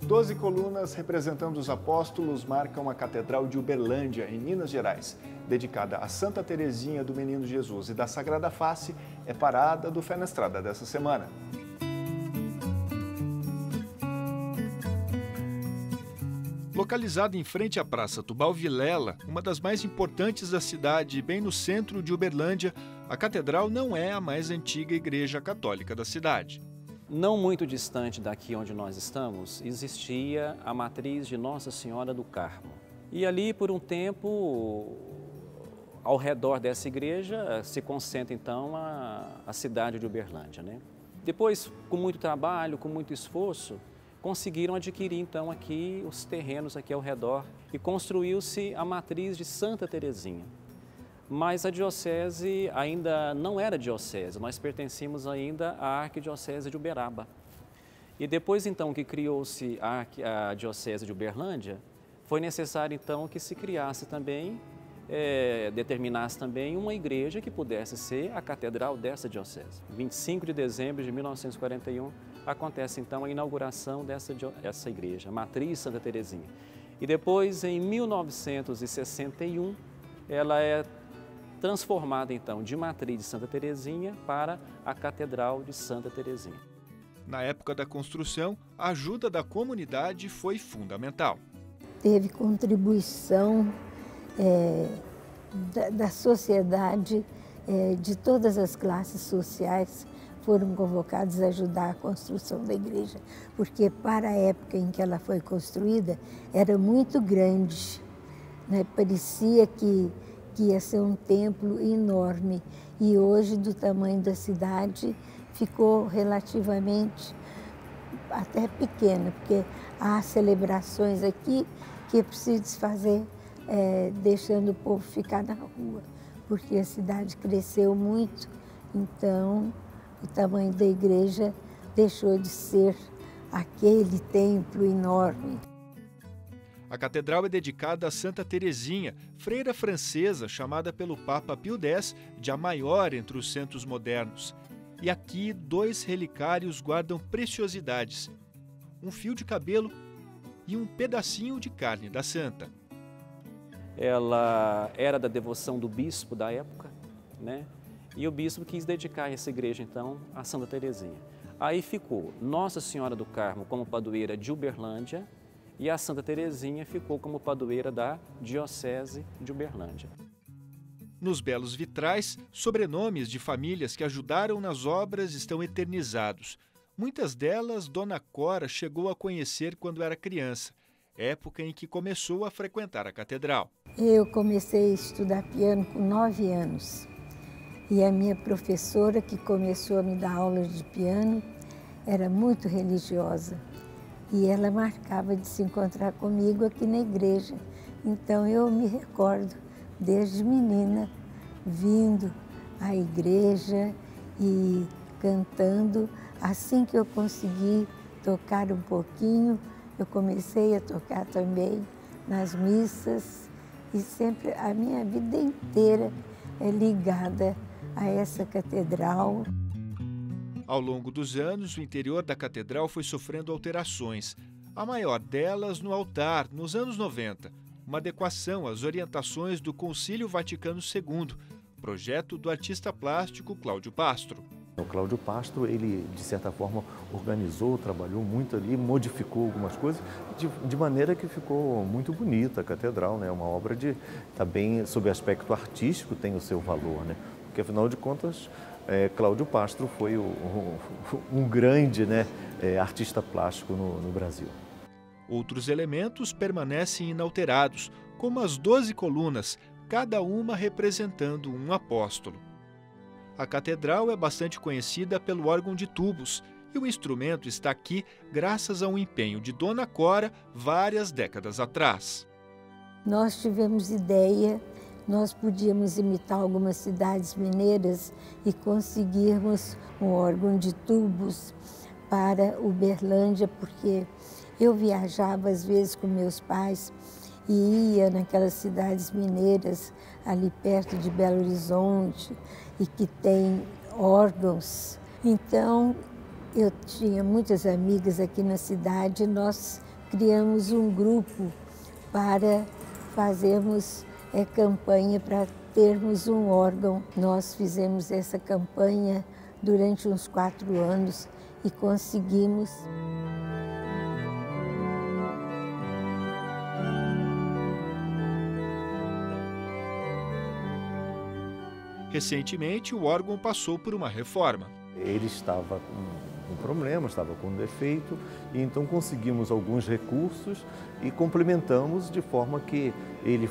Doze colunas representando os apóstolos marcam a Catedral de Uberlândia, em Minas Gerais. Dedicada a Santa Teresinha do Menino Jesus e da Sagrada Face, é parada do Fé na Estrada dessa semana. Localizada em frente à Praça Tubal Vilela, uma das mais importantes da cidade, bem no centro de Uberlândia, a catedral não é a mais antiga igreja católica da cidade. Não muito distante daqui onde nós estamos, existia a matriz de Nossa Senhora do Carmo. E ali, por um tempo, ao redor dessa igreja, se concentra então a cidade de Uberlândia, né? Depois, com muito trabalho, com muito esforço, conseguiram adquirir então aqui os terrenos aqui ao redor e construiu-se a matriz de Santa Teresinha. Mas a diocese ainda não era diocese, nós pertencíamos ainda à arquidiocese de Uberaba. E depois então que criou-se a diocese de Uberlândia, foi necessário então que se criasse também, determinasse também uma igreja que pudesse ser a catedral dessa diocese. 25 de dezembro de 1941 acontece então a inauguração dessa igreja, a Matriz Santa Teresinha. E depois, em 1961, ela é transformada então de Matriz de Santa Teresinha para a Catedral de Santa Teresinha. Na época da construção, a ajuda da comunidade foi fundamental. Teve contribuição da sociedade, de todas as classes sociais foram convocados a ajudar a construção da igreja, porque para a época em que ela foi construída era muito grande, né? Parecia que ia ser um templo enorme e hoje, do tamanho da cidade, ficou relativamente até pequena, porque há celebrações aqui que é preciso fazer deixando o povo ficar na rua, porque a cidade cresceu muito, então o tamanho da igreja deixou de ser aquele templo enorme. A catedral é dedicada a Santa Teresinha, freira francesa chamada pelo Papa Pio X de a maior entre os santos modernos. E aqui 2 relicários guardam preciosidades, um fio de cabelo e um pedacinho de carne da santa. Ela era da devoção do bispo da época, né? E o bispo quis dedicar essa igreja então a Santa Teresinha. Aí ficou Nossa Senhora do Carmo como padroeira de Uberlândia, e a Santa Teresinha ficou como padroeira da Diocese de Uberlândia. Nos belos vitrais, sobrenomes de famílias que ajudaram nas obras estão eternizados. Muitas delas Dona Cora chegou a conhecer quando era criança, época em que começou a frequentar a catedral. Eu comecei a estudar piano com 9 anos e a minha professora, que começou a me dar aulas de piano, era muito religiosa. E ela marcava de se encontrar comigo aqui na igreja. Então eu me recordo, desde menina, vindo à igreja e cantando. Assim que eu consegui tocar um pouquinho, eu comecei a tocar também nas missas. E sempre a minha vida inteira é ligada a essa catedral. Ao longo dos anos, o interior da catedral foi sofrendo alterações. A maior delas no altar, nos anos 90, uma adequação às orientações do Concílio Vaticano II, projeto do artista plástico Cláudio Pastro. O Cláudio Pastro, ele, de certa forma, organizou, trabalhou muito ali, modificou algumas coisas, de maneira que ficou muito bonita a catedral, né? Uma obra também, sob aspecto artístico, tem o seu valor, né? Porque, afinal de contas, Cláudio Pastro foi um grande, né, artista plástico no Brasil. Outros elementos permanecem inalterados, como as 12 colunas, cada uma representando um apóstolo. A catedral é bastante conhecida pelo órgão de tubos, e o instrumento está aqui graças a um empenho de Dona Cora várias décadas atrás. Nós tivemos ideia nós podíamos imitar algumas cidades mineiras e conseguirmos um órgão de tubos para Uberlândia, porque eu viajava às vezes com meus pais e ia naquelas cidades mineiras ali perto de Belo Horizonte e que tem órgãos. Então, eu tinha muitas amigas aqui na cidade e nós criamos um grupo para fazermos campanha para termos um órgão. Nós fizemos essa campanha durante uns 4 anos e conseguimos. Recentemente, o órgão passou por uma reforma. Ele estava com um problema, estava com um defeito, e então conseguimos alguns recursos e complementamos de forma que ele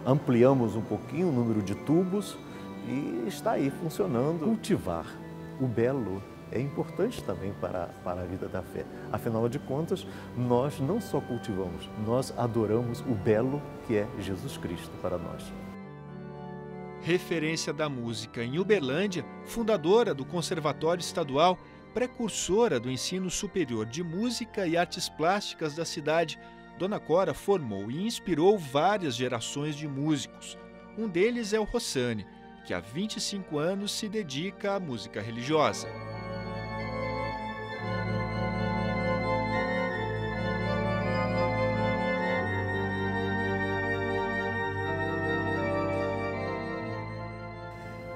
ampliamos um pouquinho o número de tubos e está aí funcionando. Cultivar o belo é importante também para a vida da fé. Afinal de contas, nós não só cultivamos, nós adoramos o belo que é Jesus Cristo para nós. Referência da música em Uberlândia, fundadora do Conservatório Estadual, precursora do ensino superior de música e artes plásticas da cidade, Dona Cora formou e inspirou várias gerações de músicos. Um deles é o Rossani, que há 25 anos se dedica à música religiosa.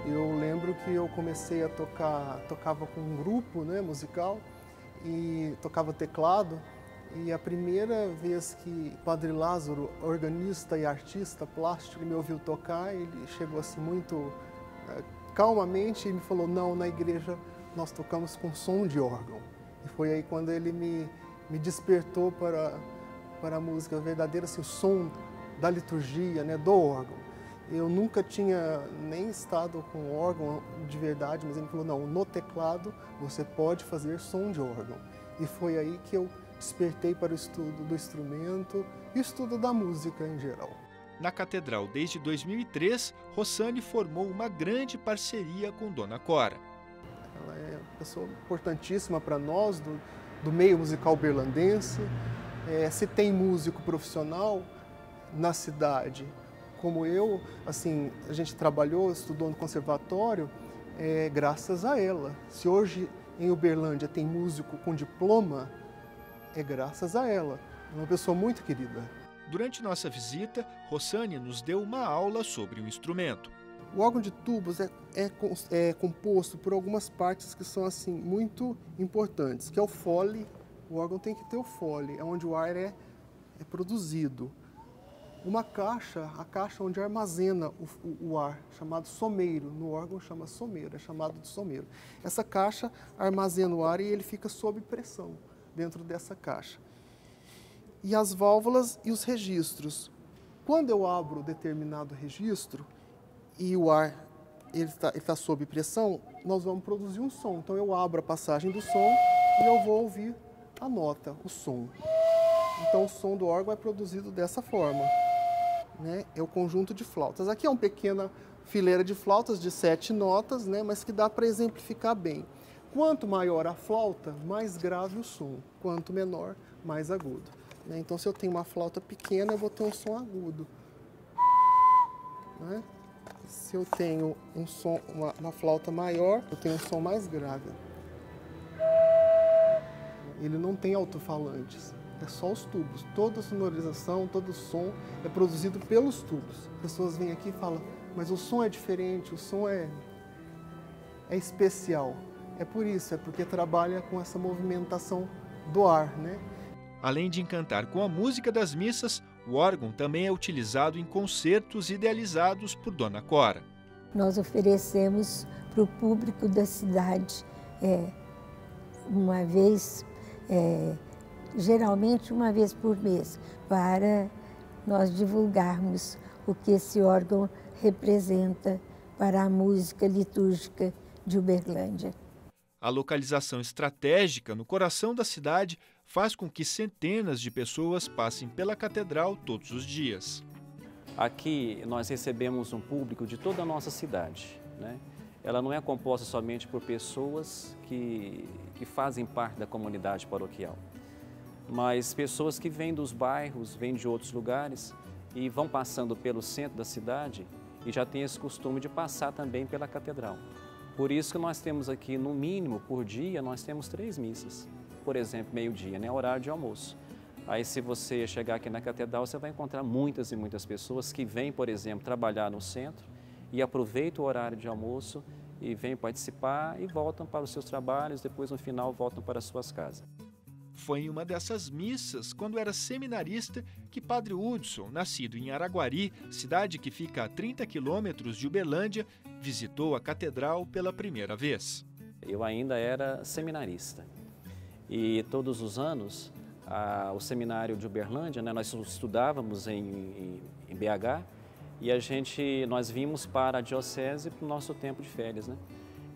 Eu lembro que eu comecei a tocava com um grupo, né, musical, e tocava teclado. E a primeira vez que Padre Lázaro, organista e artista plástico, ele me ouviu tocar, ele chegou assim muito calmamente e me falou: não, na igreja nós tocamos com som de órgão. E foi aí quando ele me despertou para a música verdadeira, assim, o som da liturgia, né, do órgão. Eu nunca tinha nem estado com órgão de verdade, mas ele falou: não, no teclado você pode fazer som de órgão. E foi aí que eu despertei para o estudo do instrumento e o estudo da música em geral. Na Catedral, desde 2003, Rossani formou uma grande parceria com Dona Cora. Ela é uma pessoa importantíssima para nós, do meio musical berlandense. Se tem músico profissional na cidade, como eu, assim, a gente trabalhou, estudou no conservatório, graças a ela. Se hoje em Uberlândia tem músico com diploma, é graças a ela. É uma pessoa muito querida. Durante nossa visita, Rossani nos deu uma aula sobre o instrumento. O órgão de tubos é composto por algumas partes que são assim muito importantes, que é o fole. O órgão tem que ter o fole, é onde o ar é produzido. Uma caixa, a caixa onde armazena o ar, chamado someiro. No órgão chama someiro, é chamado de someiro. Essa caixa armazena o ar e ele fica sob pressão dentro dessa caixa. E as válvulas e os registros. Quando eu abro determinado registro e o ar está sob pressão, nós vamos produzir um som. Então eu abro a passagem do som e eu vou ouvir a nota, o som. Então o som do órgão é produzido dessa forma, né? É o conjunto de flautas. Aqui é uma pequena fileira de flautas de 7 notas, né? Mas que dá para exemplificar bem. Quanto maior a flauta, mais grave o som. Quanto menor, mais agudo. Então, se eu tenho uma flauta pequena, eu vou ter um som agudo. Né? Se eu tenho uma flauta maior, eu tenho um som mais grave. Ele não tem alto-falantes, é só os tubos. Toda a sonorização, todo o som é produzido pelos tubos. As pessoas vêm aqui e falam: mas o som é diferente, o som é especial. É por isso, é porque trabalha com essa movimentação do ar, né? Além de encantar com a música das missas, o órgão também é utilizado em concertos idealizados por Dona Cora. Nós oferecemos para o público da cidade uma vez, geralmente uma vez por mês, para nós divulgarmos o que esse órgão representa para a música litúrgica de Uberlândia. A localização estratégica no coração da cidade faz com que centenas de pessoas passem pela catedral todos os dias. Aqui nós recebemos um público de toda a nossa cidade, né? Ela não é composta somente por pessoas que fazem parte da comunidade paroquial, mas pessoas que vêm dos bairros, vêm de outros lugares e vão passando pelo centro da cidade e já têm esse costume de passar também pela catedral. Por isso que nós temos aqui, no mínimo, por dia, nós temos 3 missas. Por exemplo, meio-dia, né? Horário de almoço. Aí, se você chegar aqui na catedral, você vai encontrar muitas e muitas pessoas que vêm, por exemplo, trabalhar no centro e aproveitam o horário de almoço e vêm participar e voltam para os seus trabalhos, depois no final voltam para as suas casas. Foi em uma dessas missas, quando era seminarista, que Padre Hudson, nascido em Araguari, cidade que fica a 30 quilômetros de Uberlândia, visitou a catedral pela primeira vez. Eu ainda era seminarista e todos os anos o seminário de Uberlândia, né, nós estudávamos em BH e nós vimos para a diocese para o nosso tempo de férias, né?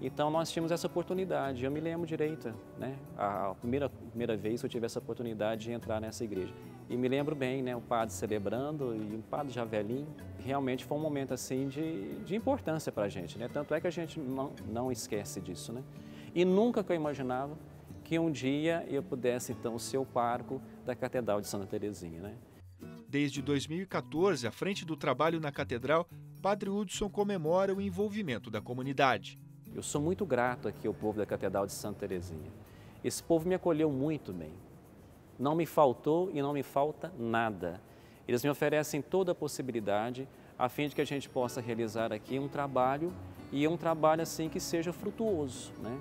Então nós tínhamos essa oportunidade, eu me lembro direito, né? A primeira vez que eu tive essa oportunidade de entrar nessa igreja. E me lembro bem, né? O padre celebrando e o padre já velhinho. Realmente foi um momento assim de importância para a gente, né? Tanto é que a gente não esquece disso, né? E nunca que eu imaginava que um dia eu pudesse então ser o pároco da Catedral de Santa Terezinha, né? Desde 2014, à frente do trabalho na catedral, Padre Hudson comemora o envolvimento da comunidade. Eu sou muito grato aqui ao povo da Catedral de Santa Terezinha. Esse povo me acolheu muito bem. Não me faltou e não me falta nada. Eles me oferecem toda a possibilidade a fim de que a gente possa realizar aqui um trabalho e um trabalho assim que seja frutuoso, né?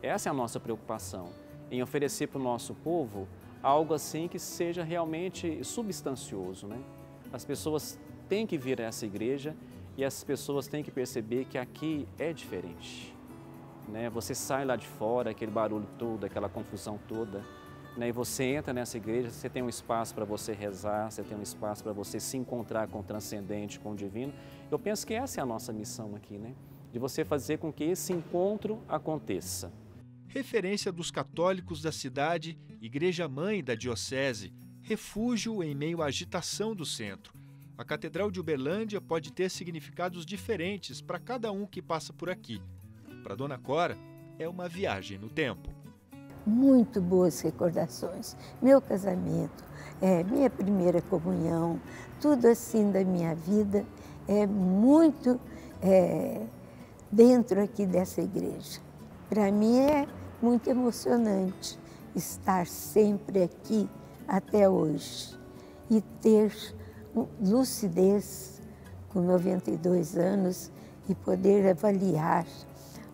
Essa é a nossa preocupação, em oferecer para o nosso povo algo assim que seja realmente substancioso, né? As pessoas têm que vir a essa igreja e as pessoas têm que perceber que aqui é diferente, né? Você sai lá de fora, aquele barulho todo, aquela confusão toda, né? E você entra nessa igreja, você tem um espaço para você rezar, você tem um espaço para você se encontrar com o transcendente, com o divino. Eu penso que essa é a nossa missão aqui, né? De você fazer com que esse encontro aconteça. Referência dos católicos da cidade, igreja-mãe da diocese, refúgio em meio à agitação do centro. A Catedral de Uberlândia pode ter significados diferentes para cada um que passa por aqui. Para Dona Cora, é uma viagem no tempo. Muito boas recordações. Meu casamento, minha primeira comunhão, tudo assim da minha vida é muito dentro aqui dessa igreja. Para mim é muito emocionante estar sempre aqui até hoje e ter lucidez com 92 anos e poder avaliar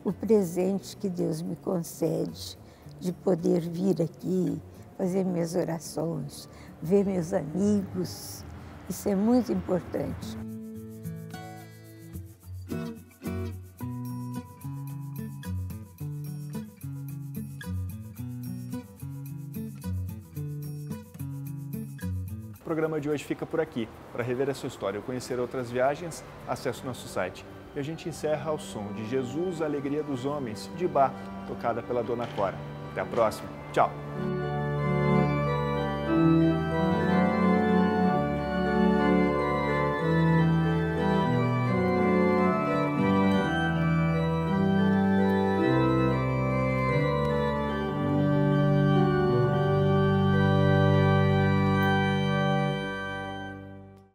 o presente que Deus me concede de poder vir aqui, fazer minhas orações, ver meus amigos. Isso é muito importante. O programa de hoje fica por aqui. Para rever a sua história ou conhecer outras viagens, acesse o nosso site. E a gente encerra ao som de Jesus, a Alegria dos Homens, de Bach, tocada pela Dona Cora. Até a próxima. Tchau!